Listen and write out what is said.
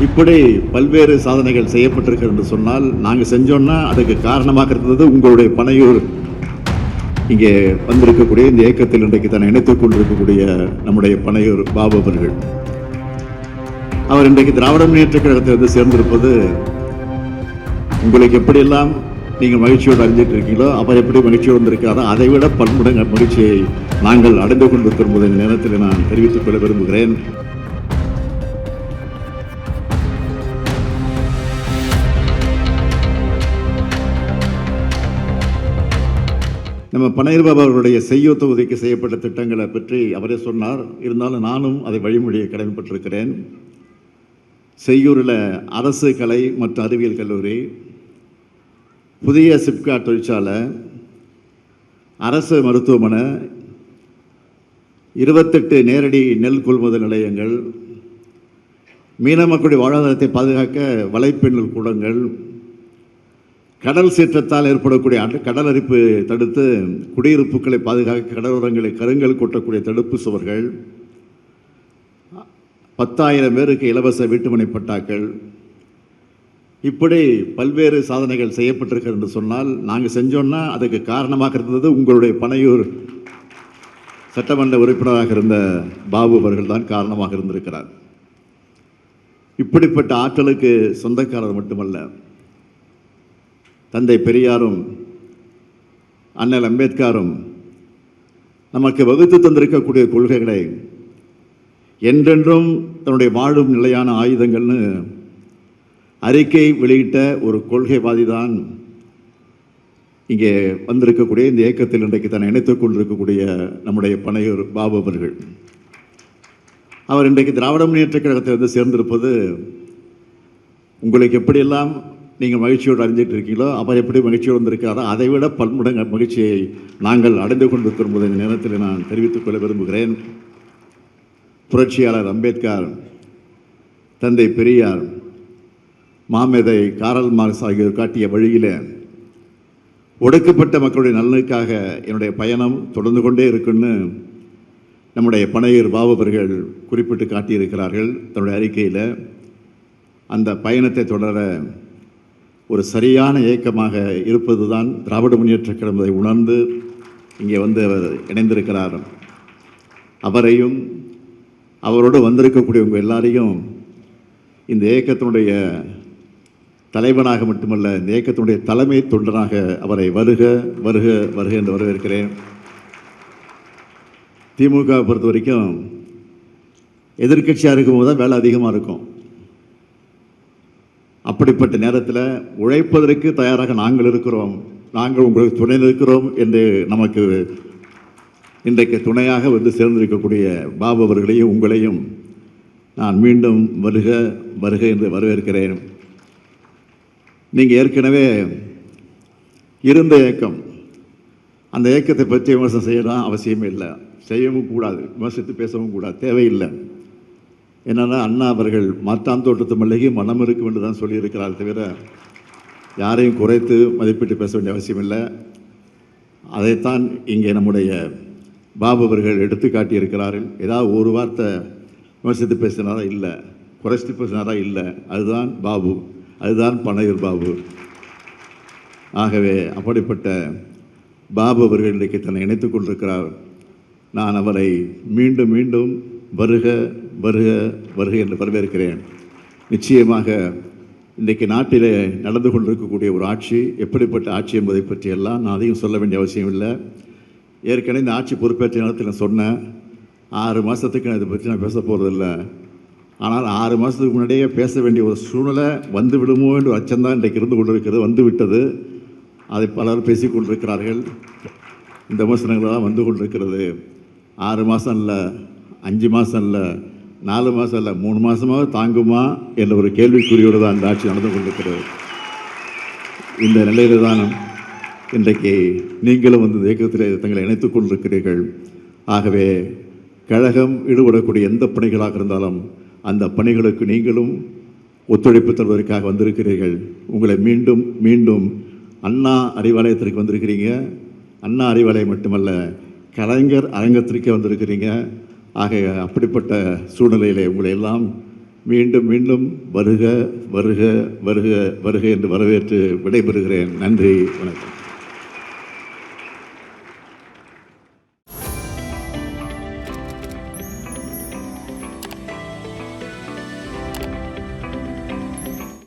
இப்படி பல்வேறு சாதனைகள் செய்யப்பட்டிருக்கிறது என்று சொன்னால் நாங்கள் செஞ்சோம்னா அதுக்கு காரணமாக இருந்தது உங்களுடைய பனையூர் இங்கே வந்திருக்கக்கூடிய இந்த இயக்கத்தில் இன்றைக்கு தன்னை இணைத்துக் கொண்டிருக்கக்கூடிய நம்முடைய பனையூர் பாபு அவர்கள். அவர் இன்றைக்கு திராவிட முன்னேற்ற கழகத்தில் வந்து சேர்ந்திருப்பது உங்களுக்கு எப்படியெல்லாம் நீங்கள் மகிழ்ச்சியோடு அறிஞ்சிட்டு இருக்கீங்களோ அவர் எப்படி மகிழ்ச்சியோடு வந்திருக்காரோ அதை விட பன்மடங்கு மகிழ்ச்சியை நாங்கள் அடைந்து கொண்டிருக்கும் போது இந்த நேரத்தில் நான் தெரிவித்துக் கொள்ள விரும்புகிறேன். நம்ம பனையூர் பாபு அவர்களுடைய செய்யூர் தொகுதிக்கு செய்யப்பட்ட திட்டங்களை பற்றி அவரே சொன்னார். இருந்தாலும் நானும் அதை வழிமொழியை கடமைப்பட்டிருக்கிறேன். செய்யூரில் அரசு கலை மற்றும் அறிவியல் கல்லூரி, புதிய சிப்காட் தொழிற்சாலை, அரசு மருத்துவமனை, 28 நேரடி நெல் கொள்முதல் நிலையங்கள், மீன மக்களுடைய வாழ்வாதாரத்தை பாதுகாக்க வலைப்பின்னல் கூடங்கள், கடல் சீற்றத்தால் ஏற்படக்கூடிய கடல் அரிப்பு தடுத்து குடியிருப்புகளை பாதுகாக்க கடலோரங்களை கருங்கல் கொட்டக்கூடிய தடுப்பு சுவர்கள், 10,000 பேருக்கு இலவச வீட்டுமனை பட்டாக்கள், இப்படி பல்வேறு சாதனைகள் செய்யப்பட்டிருக்கிறது என்று சொன்னால் நாங்கள் செஞ்சோம்னா அதுக்கு காரணமாக இருந்தது உங்களுடைய பனையூர் சட்டமன்ற உறுப்பினராக இருந்த பாபு அவர்கள் தான் காரணமாக இருந்திருக்கிறார். இப்படிப்பட்ட ஆற்றலுக்கு சொந்தக்காரர் மட்டுமல்ல, தந்தை பெரியாரும் அண்ணல் அம்பேத்கரும் நமக்கு வகுத்து தந்திருக்கக்கூடிய கொள்கைகளை என்றென்றும் தன்னுடைய வாழும் நிலையான ஆயுதங்கள்னு அறிக்கை வெளியிட்ட ஒரு கொள்கைவாதி தான் இங்கே வந்திருக்கக்கூடிய இந்த இயக்கத்தில் இன்றைக்கு தன்னை இணைத்துக் கொண்டிருக்கக்கூடிய நம்முடைய பனையூர் பாபு அவர்கள். அவர் இன்றைக்கு திராவிட முன்னேற்ற கழகத்தில் வந்து சேர்ந்திருப்பது உங்களுக்கு எப்படியெல்லாம் நீங்கள் மகிழ்ச்சியோடு அறிஞ்சிட்டு இருக்கீங்களோ அவர் எப்படி மகிழ்ச்சியோடு வந்திருக்காரோ அதை விட பன்மடங்கு மகிழ்ச்சியை நாங்கள் அடைந்து கொண்டிருக்கும் போது இந்த நேரத்தில் நான் தெரிவித்துக் கொள்ள விரும்புகிறேன். புரட்சியாளர் அம்பேத்கர், தந்தை பெரியார், மாமேதை காரல் மார்க்ஸ் ஆகியோர் காட்டிய வழியில் ஒடுக்கப்பட்ட மக்களுடைய நலனுக்காக என்னுடைய பயணம் தொடர்ந்து கொண்டே இருக்குன்னு நம்முடைய பனையூர் பாபு அவர்கள் குறிப்பிட்டு காட்டியிருக்கிறார்கள் தன்னுடைய அறிக்கையில். அந்த பயணத்தை தொடர ஒரு சரியான இயக்கமாக இருப்பது தான் திராவிட முன்னேற்ற கழகத்தை உணர்ந்து இங்கே வந்து அவர் இணைந்திருக்கிறார். அவரையும் அவரோடு வந்திருக்கக்கூடிய உங்கள் எல்லாரையும் இந்த இயக்கத்தினுடைய தலைவனாக மட்டுமல்ல, இந்த இயக்கத்தினுடைய தலைமை தொண்டனாக அவரை வருக வருக வருக என்று வரவேற்கிறேன். திமுக பொறுத்த வரைக்கும் எதிர்கட்சியாக இருக்கும்போது தான் வேலை அதிகமாக இருக்கும். அப்படிப்பட்ட நேரத்தில் உழைப்பதற்கு தயாராக நாங்கள் இருக்கிறோம், நாங்கள் உங்களுக்கு துணை இருக்கிறோம் என்று நமக்கு இன்றைக்கு துணையாக வந்து சேர்ந்திருக்கக்கூடிய பாபு அவர்களையும் உங்களையும் நான் மீண்டும் வருக வருக என்று வரவேற்கிறேன். நீங்கள் ஏற்கனவே இருந்த இயக்கம், அந்த இயக்கத்தை பற்றி விமர்சனம் செய்யலாம் அவசியமே இல்லை, செய்யவும் கூடாது, விமர்சித்து பேசவும் கூடாது, தேவையில்லை. என்னென்னா அண்ணா அவர்கள் மாற்றான் தோட்டத்து மல்லிகை மனம் இருக்கும் என்று தான் சொல்லியிருக்கிறார், தவிர யாரையும் குறைத்து மதிப்பிட்டு பேச வேண்டிய அவசியம் இல்லை. அதைத்தான் இங்கே நம்முடைய பாபு அவர்கள் எடுத்து காட்டியிருக்கிறார்கள். ஏதாவது ஒரு வார்த்தை விமர்சித்து பேசினாரா இல்லை, குறைச்சி பேசினாரா இல்லை, அதுதான் பாபு, அதுதான் பனையூர் பாபு. ஆகவே அப்படிப்பட்ட பாபு அவர்கள் இன்றைக்கு தன்னை இணைத்துக் கொண்டிருக்கிறார். நான் அவரை மீண்டும் மீண்டும் வருக வருக வருக என்று வரவேற்கிறேன். நிச்சயமாக இன்றைக்கு நாட்டிலே நடந்து கொண்டிருக்கக்கூடிய ஒரு ஆட்சி எப்படிப்பட்ட ஆட்சி என்பதை பற்றியெல்லாம் நான் அதையும் சொல்ல வேண்டிய அவசியம் இல்லை. ஏற்கனவே இந்த ஆட்சி பொறுப்பேற்ற நேரத்தில் நான் சொன்னேன், 6 மாதத்துக்கு நான் இதை பற்றி நான் பேச போகிறதில்லை. ஆனால் 6 மாதத்துக்கு முன்னாடியே பேச வேண்டிய ஒரு சூழ்நிலை வந்து விடுமோ என்ற அச்சம்தான் இன்றைக்கு இருந்து கொண்டிருக்கிறது, வந்து விட்டது. அதை பலர் பேசி கொண்டிருக்கிறார்கள். இந்த விமர்சனங்கள்லாம் வந்து கொண்டிருக்கிறது. 6 மாதம் இல்லை, 5 மாதம் இல்லை, 4 மாதம் இல்லை, 3 மாதமாக தாங்குமா என்ற ஒரு கேள்விக்குறியோடு தான் இந்த ஆட்சி நடந்து கொண்டிருக்கிறது. இந்த நிலையில் தான் இன்றைக்கு நீங்களும் வந்து இயக்கத்தில் தங்களை இணைத்துக் கொண்டிருக்கிறீர்கள். ஆகவே கழகம் ஈடுபடக்கூடிய எந்த பணிகளாக இருந்தாலும் அந்த பணிகளுக்கு நீங்களும் ஒத்துழைப்பு தருவதற்காக வந்திருக்கிறீர்கள். உங்களை மீண்டும் மீண்டும் அண்ணா அறிவாலயத்திற்கு வந்திருக்கிறீங்க. அண்ணா அறிவாலயம் மட்டுமல்ல, கலைஞர் அரங்கத்திற்கே வந்திருக்கிறீங்க. ஆக அப்படிப்பட்ட சூழ்நிலையிலே உங்களை எல்லாம் மீண்டும் மீண்டும் வருக வருக வருக வருக என்று வரவேற்று விடைபெறுகிறேன். நன்றி, வணக்கம்.